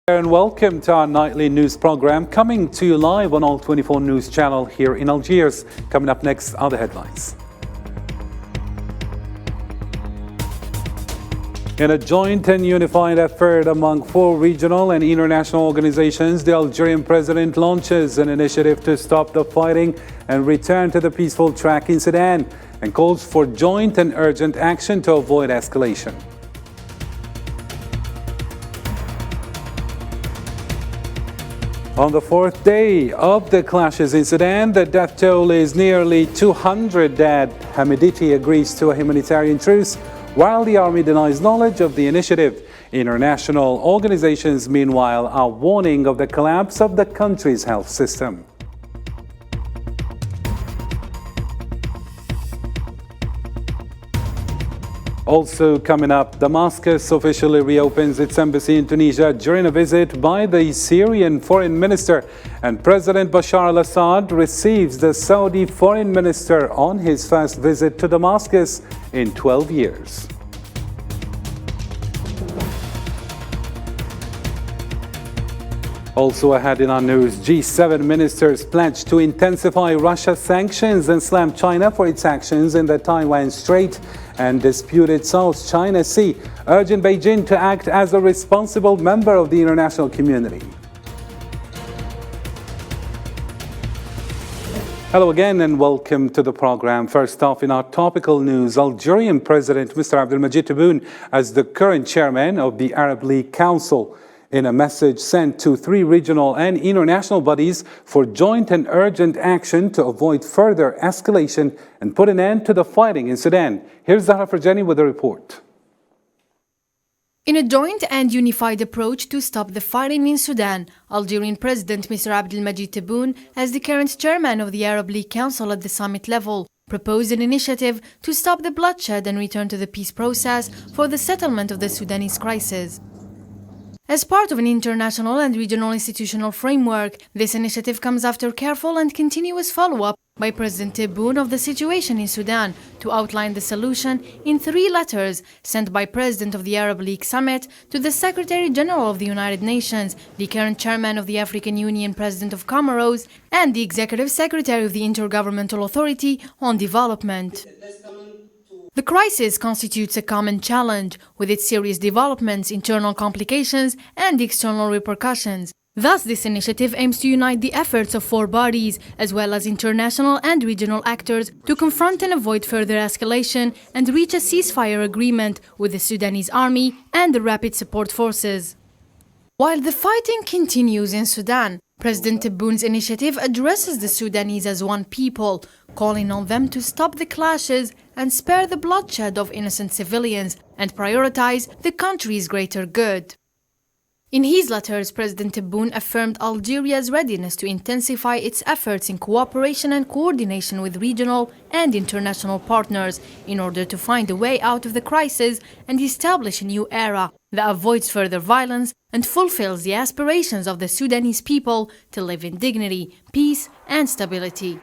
And welcome to our nightly news program, coming to you live on All 24 News Channel here in Algiers. Coming up next are the headlines. In a joint and unified effort among 4 regional and international organizations, the Algerian president launches an initiative to stop the fighting and return to the peaceful track in Sudan, and calls for joint and urgent action to avoid escalation. On the 4th day of the clashes in Sudan, the death toll is nearly 200 dead. Hamiditi agrees to a humanitarian truce, while the army denies knowledge of the initiative. International organizations, meanwhile, are warning of the collapse of the country's health system. Also coming up, Damascus officially reopens its embassy in Tunisia during a visit by the Syrian foreign minister, and President Bashar al-Assad receives the Saudi foreign minister on his first visit to Damascus in 12 years. Also ahead in our news, G7 ministers pledge to intensify Russia's sanctions and slam China for its actions in the Taiwan Strait and disputed South China Sea, urging Beijing to act as a responsible member of the international community. Hello again and welcome to the program. First off, in our topical news, Algerian President Mr. Abdelmajid Tebboune as the current chairman of the Arab League Council, in a message sent to 3 regional and international bodies for joint and urgent action to avoid further escalation and put an end to the fighting in Sudan. Here's Zahra Farjani with the report. In a joint and unified approach to stop the fighting in Sudan, Algerian President Mr. Abdelmajid Tebboune, as the current chairman of the Arab League Council at the summit level, proposed an initiative to stop the bloodshed and return to the peace process for the settlement of the Sudanese crisis. As part of an international and regional institutional framework, this initiative comes after careful and continuous follow-up by President Tebboune of the situation in Sudan to outline the solution in 3 letters sent by President of the Arab League Summit to the Secretary General of the United Nations, the current chairman of the African Union, President of Comoros, and the Executive Secretary of the Intergovernmental Authority on Development. The crisis constitutes a common challenge, with its serious developments, internal complications, and external repercussions. Thus, this initiative aims to unite the efforts of 4 bodies, as well as international and regional actors, to confront and avoid further escalation and reach a ceasefire agreement with the Sudanese army and the rapid support forces. While the fighting continues in Sudan, President Tebboune's initiative addresses the Sudanese as one people, calling on them to stop the clashes and spare the bloodshed of innocent civilians and prioritize the country's greater good. In his letters, President Tebboune affirmed Algeria's readiness to intensify its efforts in cooperation and coordination with regional and international partners in order to find a way out of the crisis and establish a new era that avoids further violence and fulfills the aspirations of the Sudanese people to live in dignity, peace, and stability.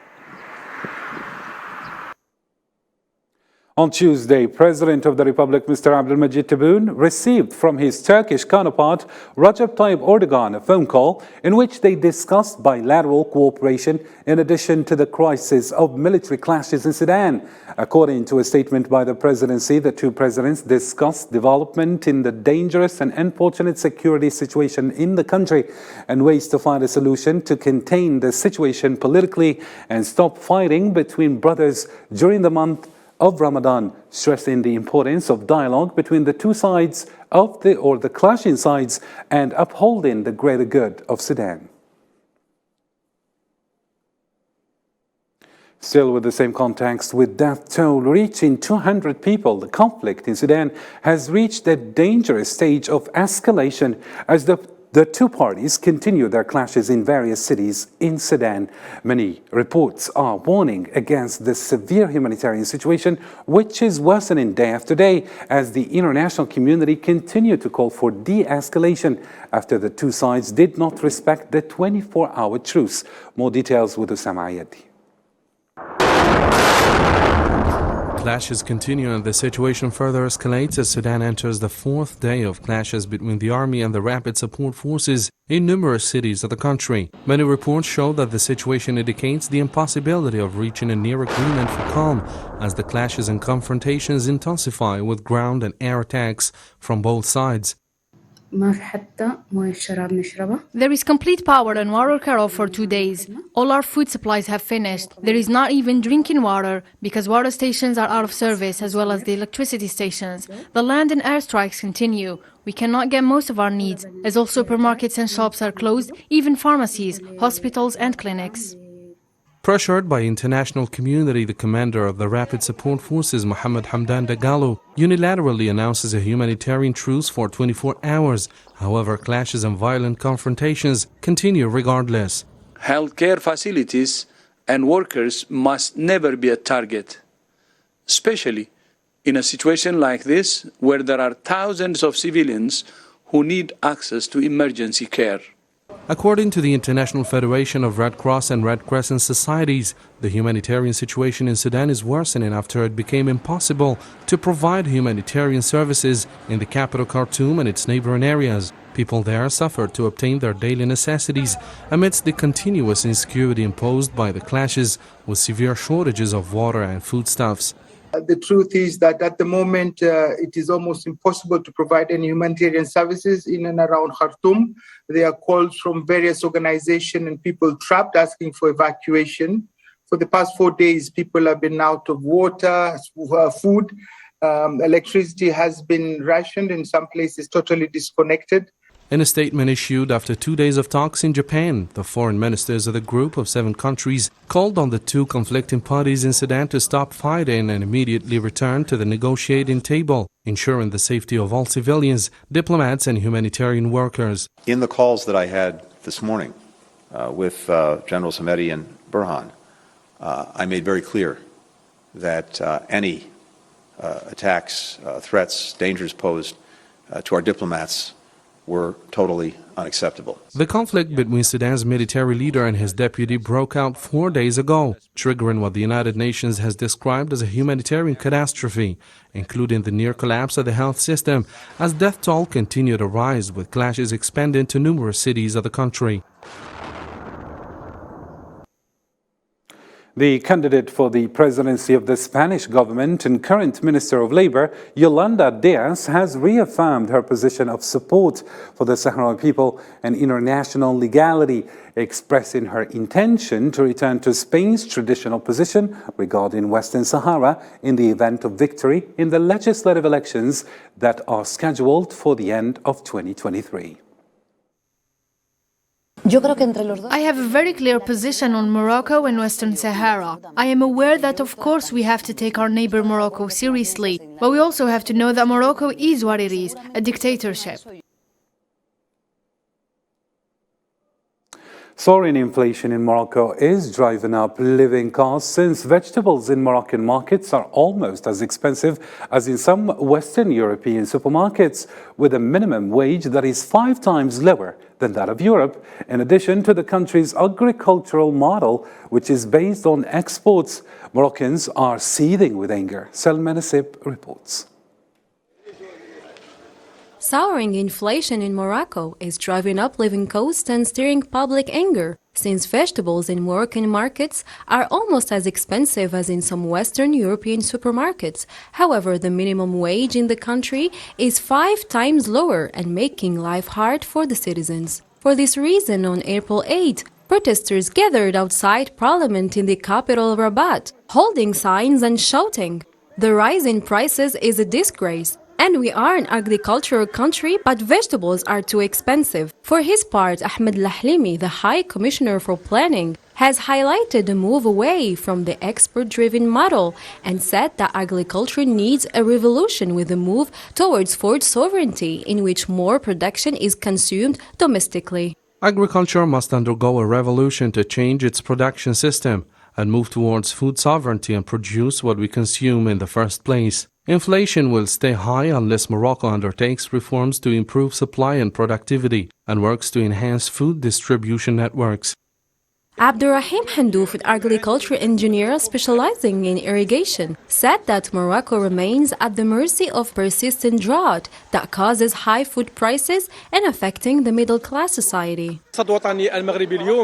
On Tuesday, President of the Republic Mr. Abdelmajid Tebboune received from his Turkish counterpart Recep Tayyip Erdogan a phone call in which they discussed bilateral cooperation in addition to the crisis of military clashes in Sudan. According to a statement by the presidency, the 2 presidents discussed development in the dangerous and unfortunate security situation in the country and ways to find a solution to contain the situation politically and stop fighting between brothers during the month of Ramadan, stressing the importance of dialogue between the 2 sides of the clashing sides and upholding the greater good of Sudan. Still with the same context, with death toll reaching 200 people, the conflict in Sudan has reached a dangerous stage of escalation as the 2 parties continue their clashes in various cities in Sudan. Many reports are warning against the severe humanitarian situation, which is worsening day after day as the international community continue to call for de-escalation after the 2 sides did not respect the 24-hour truce. More details with Usama Ayadi. Clashes continue and the situation further escalates as Sudan enters the fourth day of clashes between the army and the rapid support forces in numerous cities of the country. Many reports show that the situation indicates the impossibility of reaching a near agreement for calm as the clashes and confrontations intensify with ground and air attacks from both sides. There is complete power and water cut off for 2 days. All our food supplies have finished. There is not even drinking water because water stations are out of service as well as the electricity stations. The land and air strikes continue. We cannot get most of our needs as all supermarkets and shops are closed, even pharmacies, hospitals and clinics. Pressured by international community, the commander of the Rapid Support Forces, Mohammed Hamdan Dagalo, unilaterally announces a humanitarian truce for 24 hours. However, clashes and violent confrontations continue regardless. Healthcare facilities and workers must never be a target, especially in a situation like this where there are thousands of civilians who need access to emergency care. According to the International Federation of Red Cross and Red Crescent Societies, the humanitarian situation in Sudan is worsening after it became impossible to provide humanitarian services in the capital Khartoum and its neighboring areas. People there suffered to obtain their daily necessities amidst the continuous insecurity imposed by the clashes, with severe shortages of water and foodstuffs. The truth is that at the moment it is almost impossible to provide any humanitarian services in and around Khartoum. There are calls from various organizations and people trapped asking for evacuation. For the past 4 days, people have been out of water, food. Electricity has been rationed, in some places totally disconnected. In a statement issued after 2 days of talks in Japan, the foreign ministers of the group of 7 countries called on the 2 conflicting parties in Sudan to stop fighting and immediately return to the negotiating table, ensuring the safety of all civilians, diplomats and humanitarian workers. In the calls that I had this morning with Generals Hamedi and Burhan, I made very clear that any attacks, threats, dangers posed to our diplomats were totally unacceptable. The conflict between Sudan's military leader and his deputy broke out 4 days ago, triggering what the United Nations has described as a humanitarian catastrophe, including the near collapse of the health system as death toll continued to rise with clashes expanding to numerous cities of the country. The candidate for the presidency of the Spanish government and current Minister of Labor, Yolanda Díaz, has reaffirmed her position of support for the Sahrawi people and international legality, expressing her intention to return to Spain's traditional position regarding Western Sahara in the event of victory in the legislative elections that are scheduled for the end of 2023. I have a very clear position on Morocco and Western Sahara. I am aware that of course we have to take our neighbor Morocco seriously, but we also have to know that Morocco is what it is, a dictatorship. Soaring inflation in Morocco is driving up living costs since vegetables in Moroccan markets are almost as expensive as in some Western European supermarkets, with a minimum wage that is 5 times lower than that of Europe, in addition to the country's agricultural model, which is based on exports. Moroccans are seething with anger. Selma Nasib reports. Soaring inflation in Morocco is driving up living costs and stirring public anger, since vegetables in Moroccan markets are almost as expensive as in some Western European supermarkets. However, the minimum wage in the country is 5 times lower and making life hard for the citizens. For this reason, on April 8, protesters gathered outside Parliament in the capital Rabat, holding signs and shouting, "The rise in prices is a disgrace. And we are an agricultural country, but vegetables are too expensive." For his part, Ahmed Lahlimi, the High Commissioner for Planning, has highlighted a move away from the export-driven model and said that agriculture needs a revolution with a move towards food sovereignty, in which more production is consumed domestically. Agriculture must undergo a revolution to change its production system and move towards food sovereignty and produce what we consume in the first place. Inflation will stay high unless Morocco undertakes reforms to improve supply and productivity and works to enhance food distribution networks. Abdurrahim Handouf, an agriculture engineer specializing in irrigation, said that Morocco remains at the mercy of persistent drought that causes high food prices and affecting the middle-class society. The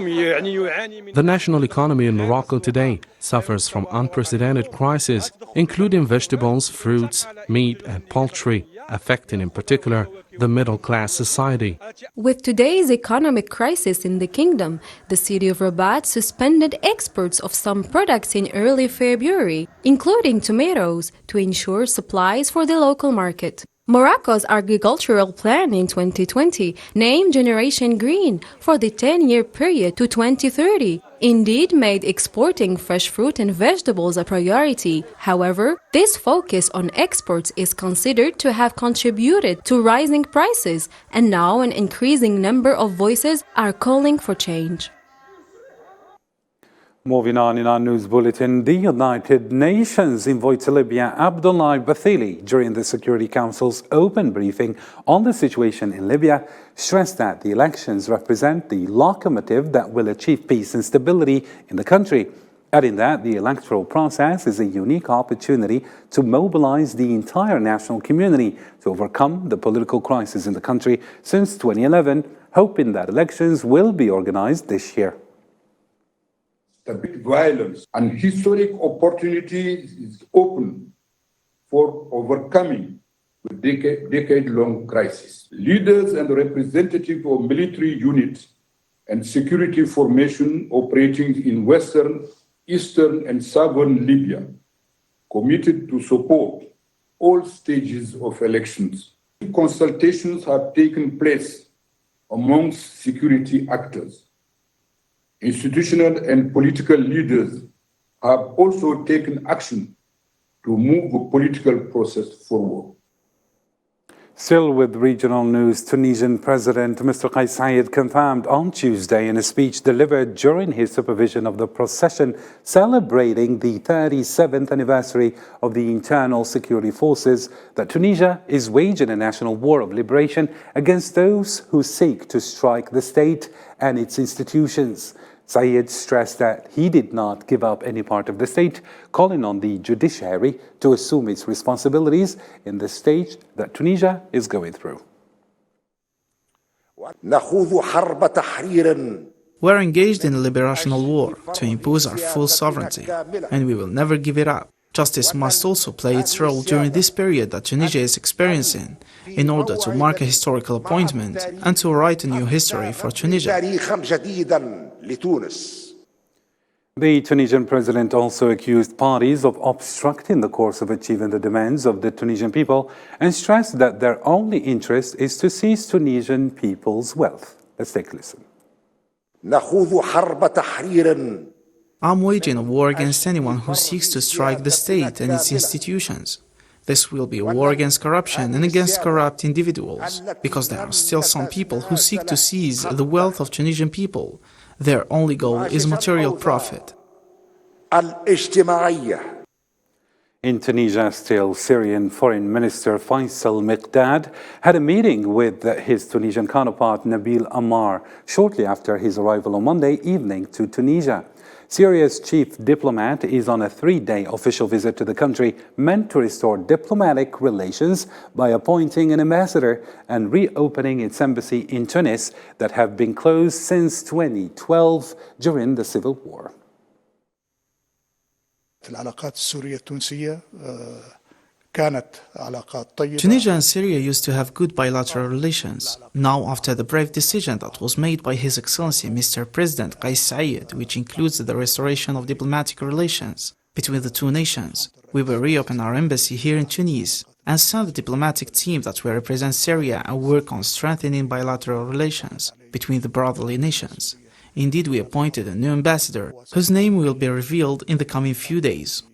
national economy in Morocco today suffers from unprecedented crises, including vegetables, fruits, meat and poultry, affecting in particular the middle-class society. With today's economic crisis in the kingdom, the city of Rabat suspended exports of some products in early February, including tomatoes, to ensure supplies for the local market. Morocco's agricultural plan in 2020, named Generation Green for the 10-year period to 2030, indeed made exporting fresh fruit and vegetables a priority. However, this focus on exports is considered to have contributed to rising prices, and now an increasing number of voices are calling for change. Moving on in our news bulletin, the United Nations invited Libya Abdullah Bathili during the Security Council's open briefing on the situation in Libya, stressed that the elections represent the locomotive that will achieve peace and stability in the country, adding that the electoral process is a unique opportunity to mobilize the entire national community to overcome the political crisis in the country since 2011, hoping that elections will be organized this year. Violence and historic opportunity is open for overcoming the decade-long crisis. Leaders and representatives of military units and security formation operating in western, eastern, and southern Libya committed to support all stages of elections. Consultations have taken place amongst security actors. Institutional and political leaders have also taken action to move the political process forward. Still with regional news, Tunisian President Mr. Kais Saied confirmed on Tuesday in a speech delivered during his supervision of the procession celebrating the 37th anniversary of the internal security forces that Tunisia is waging a national war of liberation against those who seek to strike the state and its institutions. Saied stressed that he did not give up any part of the state, calling on the judiciary to assume its responsibilities in the stage that Tunisia is going through. We're engaged in a liberational war to impose our full sovereignty, and we will never give it up. Justice must also play its role during this period that Tunisia is experiencing in order to mark a historical appointment and to write a new history for Tunisia. The Tunisian president also accused parties of obstructing the course of achieving the demands of the Tunisian people and stressed that their only interest is to seize Tunisian people's wealth. Let's take a listen. I'm waging a war against anyone who seeks to strike the state and its institutions. This will be a war against corruption and against corrupt individuals, because there are still some people who seek to seize the wealth of Tunisian people. Their only goal is material profit. In Tunisia, still, Syrian Foreign Minister Faisal Miqdad had a meeting with his Tunisian counterpart Nabil Ammar shortly after his arrival on Monday evening to Tunisia. Syria's chief diplomat is on a 3-day official visit to the country meant to restore diplomatic relations by appointing an ambassador and reopening its embassy in Tunis that have been closed since 2012 during the civil war. Tunisia and Syria used to have good bilateral relations. Now, after the brave decision that was made by His Excellency Mr. President Kais Saied, which includes the restoration of diplomatic relations between the two nations, we will reopen our embassy here in Tunis and send the diplomatic team that will represent Syria and work on strengthening bilateral relations between the brotherly nations. Indeed, we appointed a new ambassador, whose name will be revealed in the coming few days.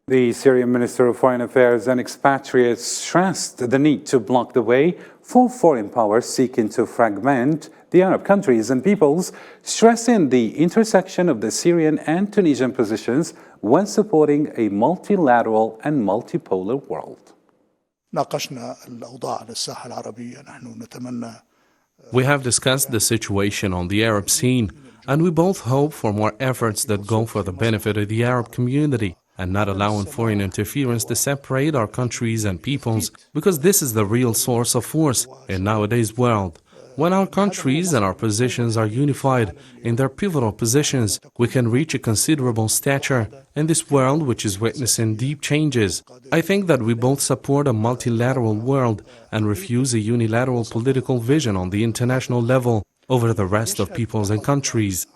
The Syrian Minister of Foreign Affairs and Expatriates stressed the need to block the way for foreign powers seeking to fragment the Arab countries and peoples, stressing the intersection of the Syrian and Tunisian positions when supporting a multilateral and multipolar world. We have discussed the situation on the Arab scene and we both hope for more efforts that go for the benefit of the Arab community and not allowing foreign interference to separate our countries and peoples, because this is the real source of force in nowadays world. When our countries and our positions are unified in their pivotal positions, we can reach a considerable stature in this world which is witnessing deep changes. I think that we both support a multilateral world and refuse a unilateral political vision on the international level over the rest of peoples and countries.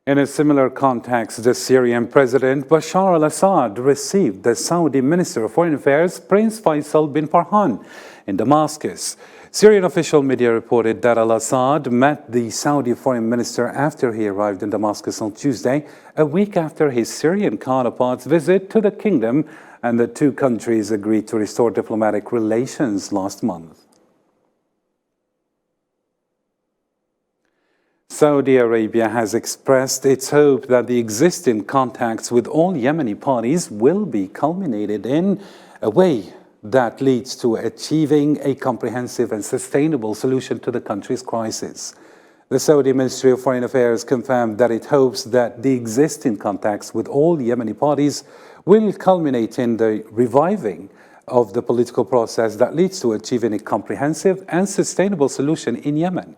In a similar context, the Syrian President Bashar al-Assad received the Saudi Minister of Foreign Affairs, Prince Faisal bin Farhan, in Damascus. Syrian official media reported that al-Assad met the Saudi foreign minister after he arrived in Damascus on Tuesday, a week after his Syrian counterpart's visit to the kingdom, and the two countries agreed to restore diplomatic relations last month. Saudi Arabia has expressed its hope that the existing contacts with all Yemeni parties will be culminated in a way that leads to achieving a comprehensive and sustainable solution to the country's crisis. The Saudi Ministry of Foreign Affairs confirmed that it hopes that the existing contacts with all Yemeni parties will culminate in the reviving of the political process that leads to achieving a comprehensive and sustainable solution in Yemen.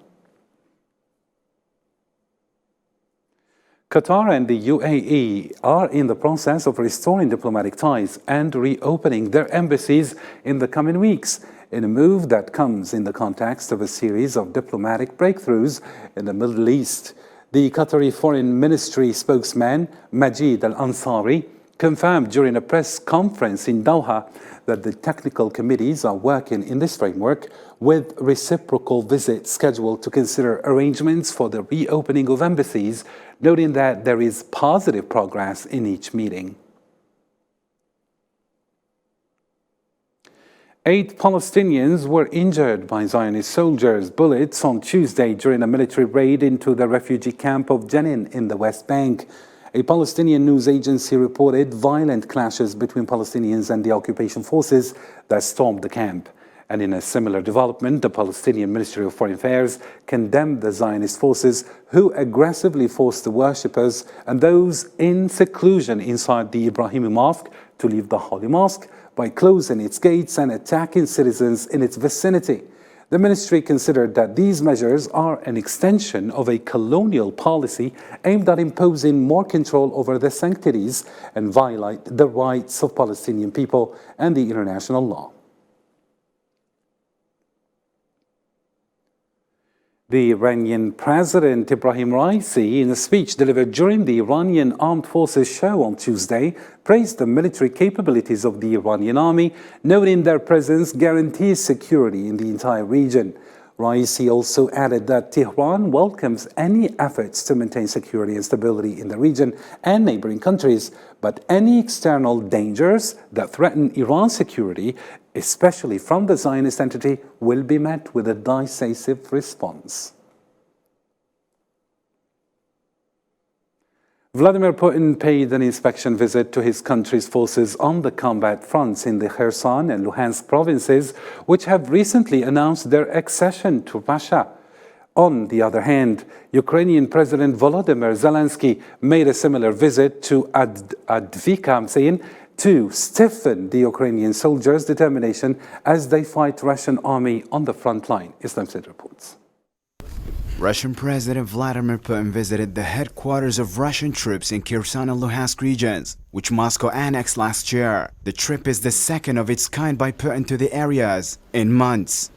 Qatar and the UAE are in the process of restoring diplomatic ties and reopening their embassies in the coming weeks, in a move that comes in the context of a series of diplomatic breakthroughs in the Middle East. The Qatari Foreign Ministry spokesman, Majid Al-Ansari, confirmed during a press conference in Doha that the technical committees are working in this framework with reciprocal visits scheduled to consider arrangements for the reopening of embassies, noting that there is positive progress in each meeting. 8 Palestinians were injured by Zionist soldiers' bullets on Tuesday during a military raid into the refugee camp of Jenin in the West Bank. A Palestinian news agency reported violent clashes between Palestinians and the occupation forces that stormed the camp. And in a similar development, the Palestinian Ministry of Foreign Affairs condemned the Zionist forces who aggressively forced the worshippers and those in seclusion inside the Ibrahimi Mosque to leave the Holy Mosque by closing its gates and attacking citizens in its vicinity. The ministry considered that these measures are an extension of a colonial policy aimed at imposing more control over the sanctuaries and violate the rights of Palestinian people and the international law. The Iranian President Ibrahim Raisi, in a speech delivered during the Iranian Armed Forces show on Tuesday, praised the military capabilities of the Iranian army, noting their presence guarantees security in the entire region. Raisi also added that Tehran welcomes any efforts to maintain security and stability in the region and neighboring countries, but any external dangers that threaten Iran's security, especially from the Zionist entity, will be met with a decisive response. Vladimir Putin paid an inspection visit to his country's forces on the combat fronts in the Kherson and Luhansk provinces, which have recently announced their accession to Russia. On the other hand, Ukrainian President Volodymyr Zelensky made a similar visit to Advikamzin to stiffen the Ukrainian soldiers' determination as they fight Russian army on the front line. Islamsted reports. Russian President Vladimir Putin visited the headquarters of Russian troops in Kherson and Luhansk regions, which Moscow annexed last year. The trip is the second of its kind by Putin to the areas in months.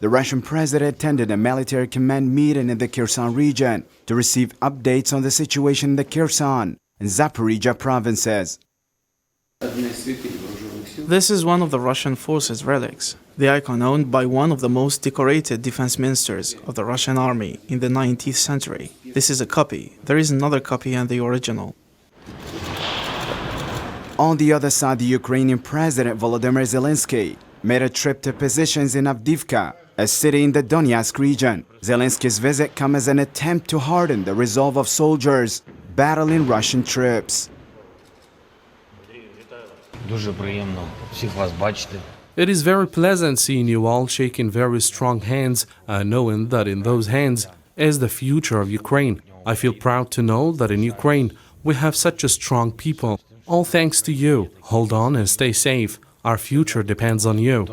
The Russian president attended a military command meeting in the Kherson region to receive updates on the situation in the Kherson and Zaporizhia provinces. This is one of the Russian forces' relics, the icon owned by one of the most decorated defense ministers of the Russian army in the 19th century. This is a copy. There is another copy and the original. On the other side, the Ukrainian President Volodymyr Zelensky made a trip to positions in Avdiivka, a city in the Donetsk region. Zelensky's visit comes as an attempt to harden the resolve of soldiers battling Russian troops. It is very pleasant seeing you all shaking very strong hands and knowing that in those hands is the future of Ukraine. I feel proud to know that in Ukraine we have such a strong people. All thanks to you. Hold on and stay safe. Our future depends on you.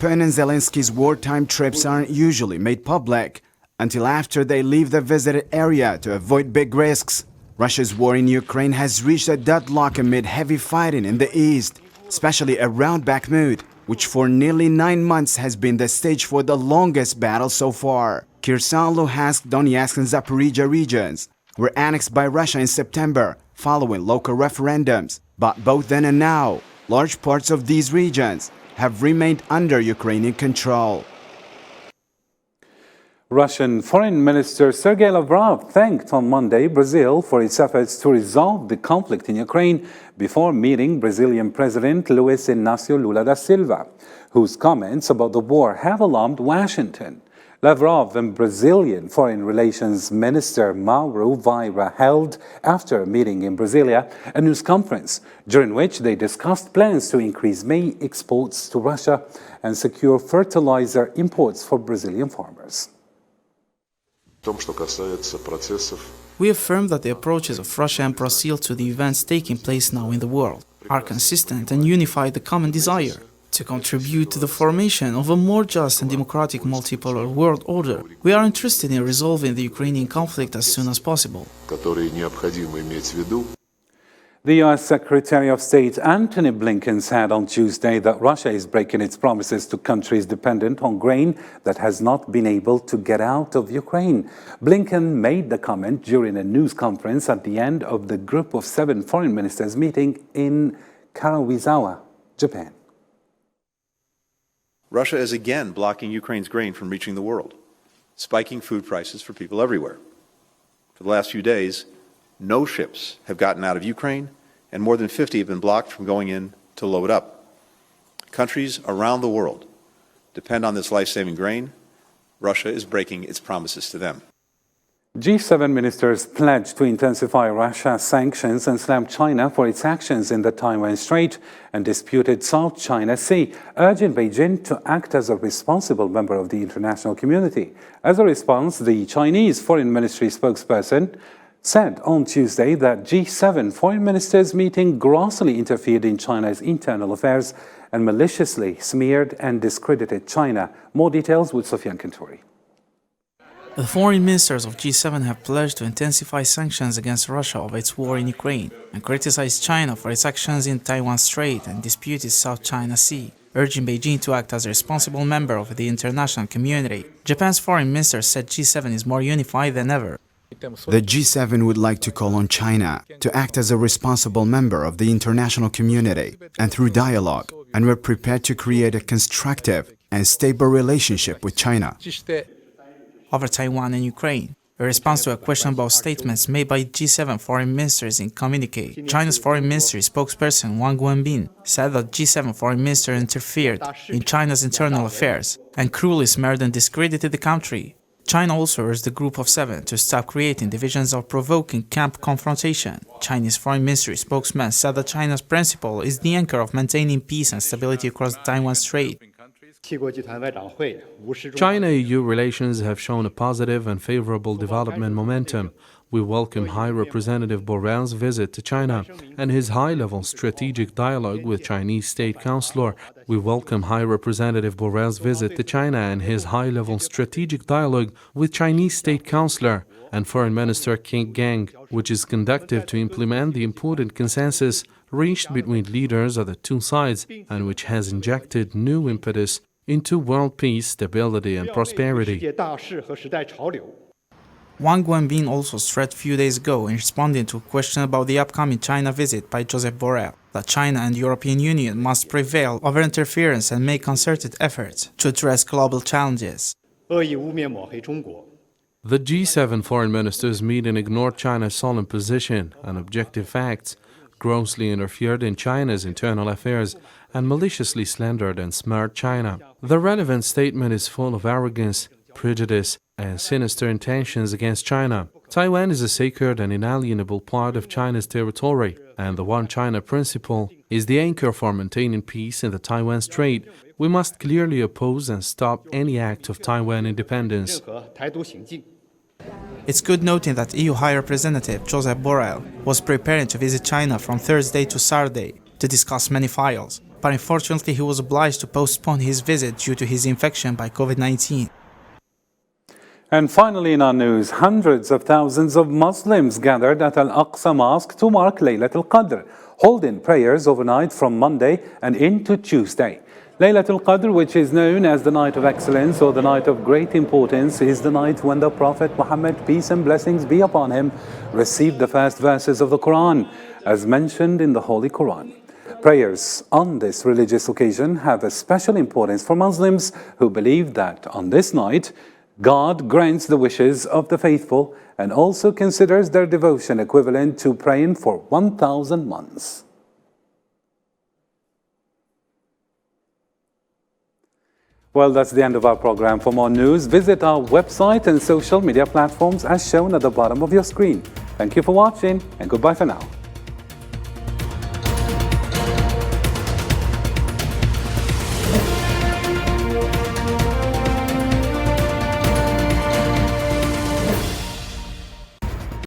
Putin and Zelensky's wartime trips aren't usually made public until after they leave the visited area to avoid big risks. Russia's war in Ukraine has reached a deadlock amid heavy fighting in the east, especially around Bakhmut, which for nearly 9 months has been the stage for the longest battle so far. Kherson, Luhansk, Donetsk and Zaporizhia regions were annexed by Russia in September following local referendums. But both then and now, large parts of these regions have remained under Ukrainian control. Russian Foreign Minister Sergei Lavrov thanked on Monday Brazil for its efforts to resolve the conflict in Ukraine before meeting Brazilian President Luiz Inácio Lula da Silva, whose comments about the war have alarmed Washington. Lavrov and Brazilian Foreign Relations Minister Mauro Vieira held, after a meeting in Brasilia, a news conference during which they discussed plans to increase maize exports to Russia and secure fertilizer imports for Brazilian farmers. We affirm that the approaches of Russia and Brazil to the events taking place now in the world are consistent and unify the common desire to contribute to the formation of a more just and democratic multipolar world order. We are interested in resolving the Ukrainian conflict as soon as possible. The U.S. Secretary of State Antony Blinken said on Tuesday that Russia is breaking its promises to countries dependent on grain that has not been able to get out of Ukraine. Blinken made the comment during a news conference at the end of the Group of 7 foreign ministers meeting in Karuizawa, Japan. Russia is again blocking Ukraine's grain from reaching the world, spiking food prices for people everywhere. For the last few days, no ships have gotten out of Ukraine, and more than 50 have been blocked from going in to load up. Countries around the world depend on this life-saving grain. Russia is breaking its promises to them. G7 ministers pledged to intensify Russia's sanctions and slammed China for its actions in the Taiwan Strait and disputed South China Sea, urging Beijing to act as a responsible member of the international community. As a response, the Chinese Foreign Ministry spokesperson said on Tuesday that G7 foreign ministers meeting grossly interfered in China's internal affairs and maliciously smeared and discredited China. More details with Sofian Kanturi. The foreign ministers of G7 have pledged to intensify sanctions against Russia over its war in Ukraine and criticized China for its actions in Taiwan Strait and disputed South China Sea, urging Beijing to act as a responsible member of the international community. Japan's foreign minister said G7 is more unified than ever. The G7 would like to call on China to act as a responsible member of the international community and through dialogue, and we're prepared to create a constructive and stable relationship with China. Over Taiwan and Ukraine, a response to a question about statements made by G7 foreign ministers in communique, China's foreign ministry spokesperson Wang Wenbin said that G7 foreign minister interfered in China's internal affairs and cruelly smeared and discredited the country. China also urged the Group of 7 to stop creating divisions or provoking camp confrontation. Chinese Foreign Ministry spokesman said that China's principle is the anchor of maintaining peace and stability across the Taiwan Strait. China-EU relations have shown a positive and favorable development momentum. We welcome High Representative Borrell's visit to China and his high-level strategic dialogue with Chinese State Councilor. We welcome High Representative Borrell's visit to China and his high-level strategic dialogue with Chinese State Councilor and Foreign Minister King Gang, which is conducive to implement the important consensus reached between leaders of the two sides and which has injected new impetus into world peace, stability and prosperity. Wang Wenbin also stressed a few days ago in responding to a question about the upcoming China visit by Joseph Borrell that China and the European Union must prevail over interference and make concerted efforts to address global challenges. The G7 foreign ministers meet and ignored China's solemn position and objective facts, grossly interfered in China's internal affairs, and maliciously slandered and smeared China. The relevant statement is full of arrogance, prejudice, and sinister intentions against China. Taiwan is a sacred and inalienable part of China's territory, and the One China principle is the anchor for maintaining peace in the Taiwan Strait. We must clearly oppose and stop any act of Taiwan independence. It's good noting that EU High Representative Josep Borrell was preparing to visit China from Thursday to Saturday to discuss many files, but unfortunately he was obliged to postpone his visit due to his infection by COVID-19. And finally in our news, hundreds of thousands of Muslims gathered at Al-Aqsa Mosque to mark Laylatul Qadr, holding prayers overnight from Monday and into Tuesday. Laylatul Qadr, which is known as the night of excellence or the night of great importance, is the night when the Prophet Muhammad, peace and blessings be upon him, received the first verses of the Quran, as mentioned in the Holy Quran. Prayers on this religious occasion have a special importance for Muslims who believe that on this night, God grants the wishes of the faithful and also considers their devotion equivalent to praying for 1,000 months. Well, that's the end of our program. For more news, visit our website and social media platforms as shown at the bottom of your screen. Thank you for watching and goodbye for now.